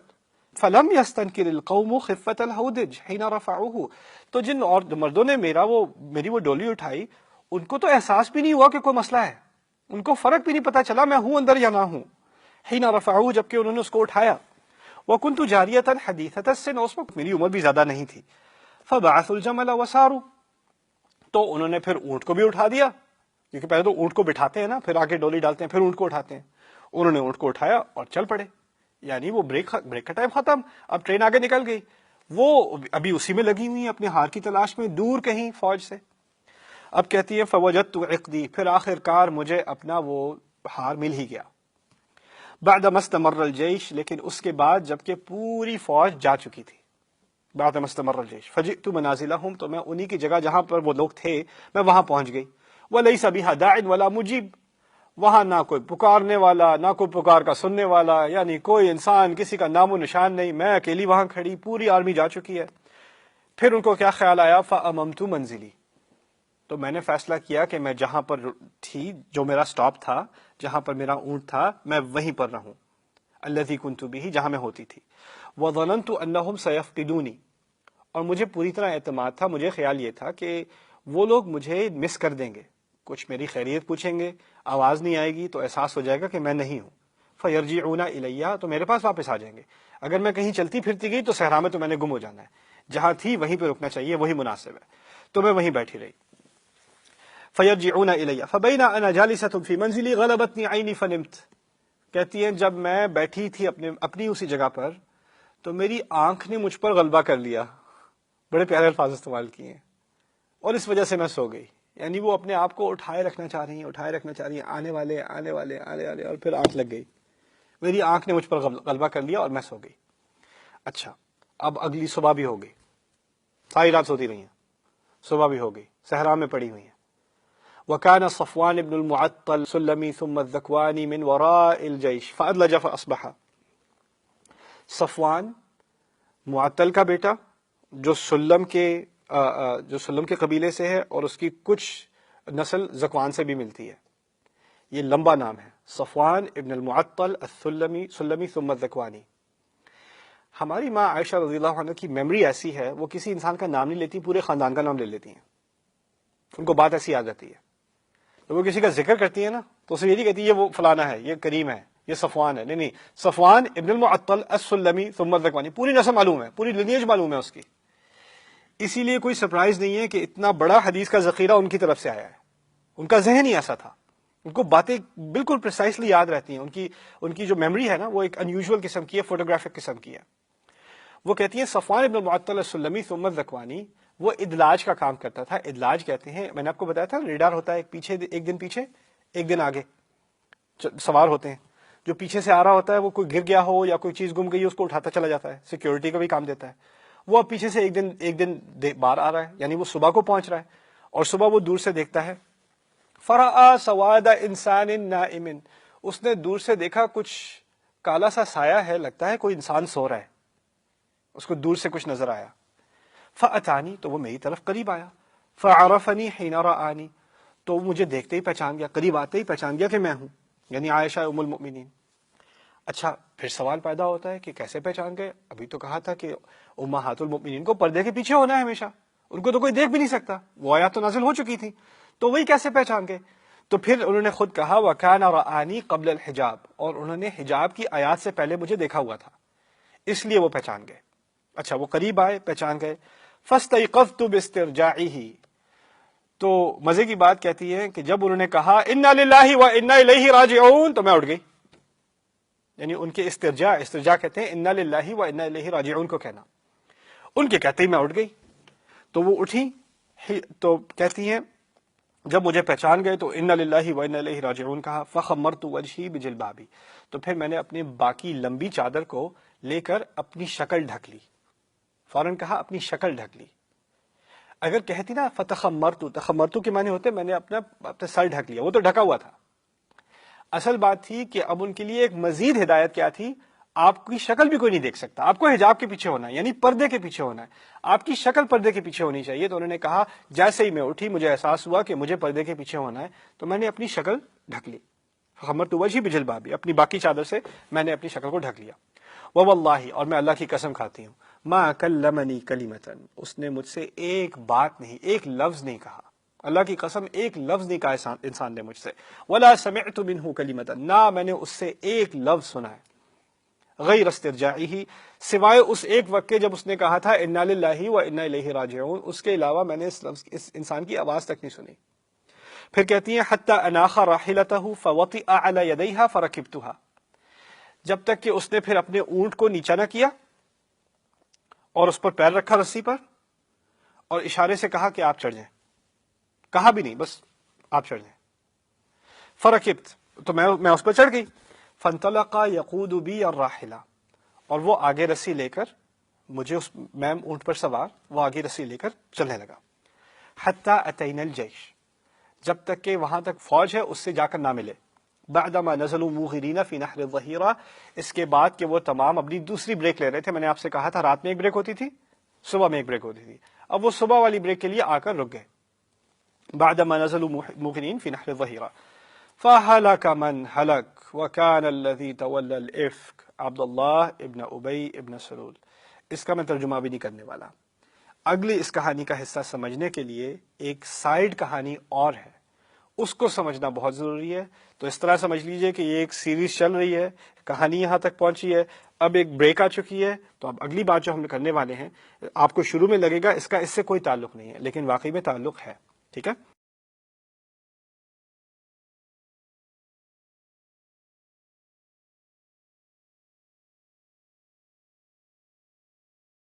فلم يستنكر القوم خفة الهودج حين رفعوه، تو جن اور مردوں نے میری وہ ڈولی اٹھائی، ان کو تو احساس بھی نہیں ہوا کہ کوئی مسئلہ ہے، ان کو فرق بھی نہیں پتا چلا میں ہوں اندر یا نہ ہوں. حين رفعوه، جبکہ انہوں نے اس کو اٹھایا. وكنت جارية حديثة السن، اس وقت میری عمر بھی زیادہ نہیں تھی. فبعثوا الجمل وساروا، تو انہوں نے پھر اونٹ کو بھی اٹھا دیا، کیونکہ پہلے تو اونٹ کو بٹھاتے ہیں نا، پھر آگے ڈولی ڈالتے ہیں، پھر اونٹ کو اٹھاتے ہیں. انہوں نے اونٹ کو اٹھایا اور چل پڑے. یعنی وہ بریک کا ٹائم ختم، اب ٹرین آگے نکل گئی، وہ ابھی اسی میں لگی ہوئی ہیں اپنے ہار کی تلاش میں دور کہیں فوج سے. اب کہتی ہے فوجدت عقدی، پھر آخر کار مجھے اپنا وہ ہار مل ہی گیا. بعد ما استمر الجيش، لیکن اس کے بعد جبکہ پوری فوج جا چکی تھی. بعد ما استمر الجيش فجئت منازلهم، تو میں انہی کی جگہ جہاں پر وہ لوگ تھے میں وہاں پہنچ گئی. وليس بها داع ولا مجيب، وہاں نہ کوئی پکارنے والا نہ کوئی پکار کا سننے والا، یعنی کوئی انسان کسی کا نام و نشان نہیں. میں اکیلی وہاں کھڑی، پوری آرمی جا چکی ہے. پھر ان کو کیا خیال آیا، فأممت منزلی، تو میں نے فیصلہ کیا کہ میں جہاں پر تھی، جو میرا سٹاپ تھا، جہاں پر میرا اونٹ تھا، میں وہیں پر رہوں. الذی کنت به، جہاں میں ہوتی تھی. وظننت انہم سیفقدونی، اور مجھے پوری طرح اعتماد تھا، مجھے خیال یہ تھا کہ وہ لوگ مجھے مس کر دیں گے، کچھ میری خیریت پوچھیں گے، آواز نہیں آئے گی تو احساس ہو جائے گا کہ میں نہیں ہوں. فیرجعون الیہ، تو میرے پاس واپس آ جائیں گے. اگر میں کہیں چلتی پھرتی گئی تو صحرا میں تو میں نے گم ہو جانا ہے، جہاں تھی وہیں پہ رکنا چاہیے، وہی مناسب ہے. تو میں وہیں بیٹھی رہی. فیرجعون الی فبین انا جالسۃ فی منزلی غلبتنی عینی فنمت، کہتی ہیں جب میں بیٹھی تھی اپنی اسی جگہ پر تو میری آنکھ نے مجھ پر غلبہ کر لیا. بڑے پیارے الفاظ استعمال کیے ہیں. اور اس وجہ سے میں سو گئی. یعنی وہ اپنے آپ کو اٹھائے رکھنا چاہ رہی ہیں، آنے والے اور پھر آنکھ لگ گئی. میری آنکھ نے مجھ پر غلبہ کر لیا اور میں سو گئی. اچھا، اب اگلی صبح بھی ہو گئی، ساری رات سوتی رہی ہیں، صبح بھی ہو گئی، صحرا میں پڑی ہوئی ہیں. وكان صفوان بن المعطل سلمي ثم الذكواني من وراء الجيش فأدلج فأصبح. صفوان معطل کا بیٹا، جو سلم کے قبیلے سے ہے، اور اس کی کچھ نسل زکوان سے بھی ملتی ہے. یہ لمبا نام ہے، صفوان ابن المعطل سلمی ثم الذکوانی. ہماری ماں عائشہ رضی اللہ عنہ کی میموری ایسی ہے، وہ کسی انسان کا نام نہیں لیتی، پورے خاندان کا نام لے لیتی ہیں. ان کو بات ایسی یاد رہتی ہے. جب وہ کسی کا ذکر کرتی ہے نا تو اسے یہ نہیں کہتی یہ وہ فلانا ہے، یہ کریم ہے، یہ صفوان ہے. نہیں، صفوان ابن المعطل السلمی ثم الذکوانی، پوری نسل معلوم ہے، پوری لینیج معلوم ہے اس کی. اسی لیے کوئی سرپرائز نہیں ہے کہ اتنا بڑا حدیث کا ذخیرہ ان کی طرف سے آیا ہے. ان کا ذہن ہی ایسا تھا، ان کو باتیں بالکل پریسائسلی یاد رہتی ہیں. ان کی جو میموری ہے نا وہ ایک انیوژل قسم کی ہے، فوٹوگرافک قسم کی ہے. وہ کہتی ہیں صفوان ابن المعطل السلمی ثم الذکوانی وہ ادلاج کا کام کرتا تھا. ادلاج کہتے ہیں، میں نے آپ کو بتایا تھا ریڈار ہوتا ہے، ایک دن پیچھے ایک دن آگے سوار ہوتے ہیں. جو پیچھے سے آ رہا ہوتا ہے وہ کوئی گر گیا ہو یا کوئی چیز گم گئی ہو اس کو اٹھاتا چلا جاتا ہے، سیکیورٹی کا بھی کام دیتا ہے. وہ اب پیچھے سے ایک دن بار آ رہا ہے، یعنی وہ صبح کو پہنچ رہا ہے، اور صبح وہ دور سے دیکھتا ہے. فرآ سواد انسان نائم، اس نے دور سے دیکھا کچھ کالا سا سایہ ہے، لگتا ہے کوئی انسان سو رہا ہے، اس کو دور سے کچھ نظر آیا. فأتانی، تو وہ میری طرف قریب آیا. فعرفنی حین رآنی، تو مجھے دیکھتے ہی پہچان گیا، قریب آتے ہی پہچان گیا کہ میں ہوں، یعنی عائشہ ام المؤمنین. اچھا، پھر سوال پیدا ہوتا ہے کہ کیسے پہچان گئے؟ ابھی تو کہا تھا کہ امہات المؤمنین کو پردے کے پیچھے ہونا ہے ہمیشہ، ان کو تو کوئی دیکھ بھی نہیں سکتا، وہ آیات تو نازل ہو چکی تھی، تو وہی کیسے پہچان گئے؟ تو پھر انہوں نے خود کہا وَكَانَ رَآنِي قَبْلَ الْحِجَابِ، اور انہوں نے حجاب کی آیات سے پہلے مجھے دیکھا ہوا تھا، اس لیے وہ پہچان گئے. اچھا، وہ قریب آئے، پہچان گئے. فَاسْتَيْقَظْتُ بِاسْتِرْجَاعِهِ، تو مزے کی بات کہتی ہے کہ جب انہوں نے کہا اِنَّا لِلَّهِ وَإِنَّا إِلَيْهِ رَاجِعُونَ، تو میں اٹھ گئی. یعنی ان کے استرجاع کہتے ہیں اِنَّا لِلَّهِ وَإِنَّا إِلَيْهِ رَاجِعُونَ کو کہنا. ان کے کہتے ہی میں اٹھ گئی. تو وہ اٹھی، تو کہتی ہیں جب مجھے پہچان گئے تو اِنَّا لِلَّهِ وَإِنَّا إِلَيْهِ رَاجِعُونَ کہا. فَخَمَّرْتُ وَجْهِي بِجِلْبَابِي، تو پھر میں نے اپنے باقی لمبی چادر کو لے کر اپنی شکل ڈھک لی. فوراً کہا اپنی شکل ڈھک لی. اگر کہتی نا تخمرتو کے معنی ہوتے میں نے اپنا سر ڈھک لیا، وہ تو ڈھکا ہوا تھا. اصل بات تھی کہ اب ان کے لیے ایک مزید ہدایت کیا تھی، آپ کی شکل بھی کوئی نہیں دیکھ سکتا، آپ کو حجاب کے پیچھے ہونا ہے، یعنی پردے کے پیچھے ہونا ہے، آپ کی شکل پردے کے پیچھے ہونی چاہیے. تو انہوں نے کہا جیسے ہی میں اٹھی مجھے احساس ہوا کہ مجھے پردے کے پیچھے ہونا ہے، تو میں نے اپنی شکل ڈھک لی. فخمرت وجهي بجلبابی، اپنی باقی چادر سے میں نے اپنی شکل کو ڈھک لیا. وواللہ، اور میں اللہ کی قسم کھاتی ہوں، ما کلمنی کلمۃ، اس نے مجھ سے ایک بات نہیں، ایک لفظ نہیں کہا. اللہ کی قسم ایک لفظ نہیں کہا انسان نے مجھ سے. ولا سمعت منہ کلمۃ، نہ میں نے اس سے ایک لفظ سنا ہے. غیر استرجاعہ، سوائے اس ایک وقت کے جب اس نے کہا تھا انا للہ و انا الیہ راجعون، اس کے علاوہ میں نے اس انسان کی آواز تک نہیں سنی. پھر کہتی ہیں حتی اناخ راحلتہ فوطئ علی یدیہا فرکبتہا، جب تک کہ اس نے پھر اپنے اونٹ کو نیچا نہ کیا اور اس پر پیر رکھا رسی پر، اور اشارے سے کہا کہ آپ چڑھ جائیں. کہا بھی نہیں، بس آپ چڑھ جائیں. فرکبت، تو میں اس پر چڑھ گئی. فانطلق یقود بی الراحلہ، اور وہ آگے رسی لے کر مجھے، میں اونٹ پر سوار، وہ آگے رسی لے کر چلنے لگا. حتی اتینا الجیش، جب تک کہ وہاں تک فوج ہے اس سے جا کر نہ ملے. بعدما نزلوا موغرین فی نحر الظہیرہ، اس کے بعد کہ وہ تمام اپنی دوسری بریک لے رہے تھے. میں نے آپ سے کہا تھا رات میں ایک بریک ہوتی تھی، صبح میں ایک بریک ہوتی تھی. اب وہ صبح والی بریک کے لیے آ کر رک گئے. بعدما نزلوا موغرین فی نحر الظہیرہ فہلک من ہلک وکان الذی تولی الافک عبد اللہ ابن ابی ابن سلول. اس کا میں ترجمہ بھی نہیں کرنے والا. اگلی اس کہانی کا حصہ سمجھنے کے لیے ایک سائیڈ کہانی اور ہے، اس کو سمجھنا بہت ضروری ہے. تو اس طرح سمجھ لیجئے کہ یہ ایک سیریز چل رہی ہے، کہانی یہاں تک پہنچی ہے، اب ایک بریک آ چکی ہے. تو اب اگلی بات جو ہم کرنے والے ہیں، آپ کو شروع میں لگے گا اس کا اس سے کوئی تعلق نہیں ہے، لیکن واقعی میں تعلق ہے. ٹھیک ہے.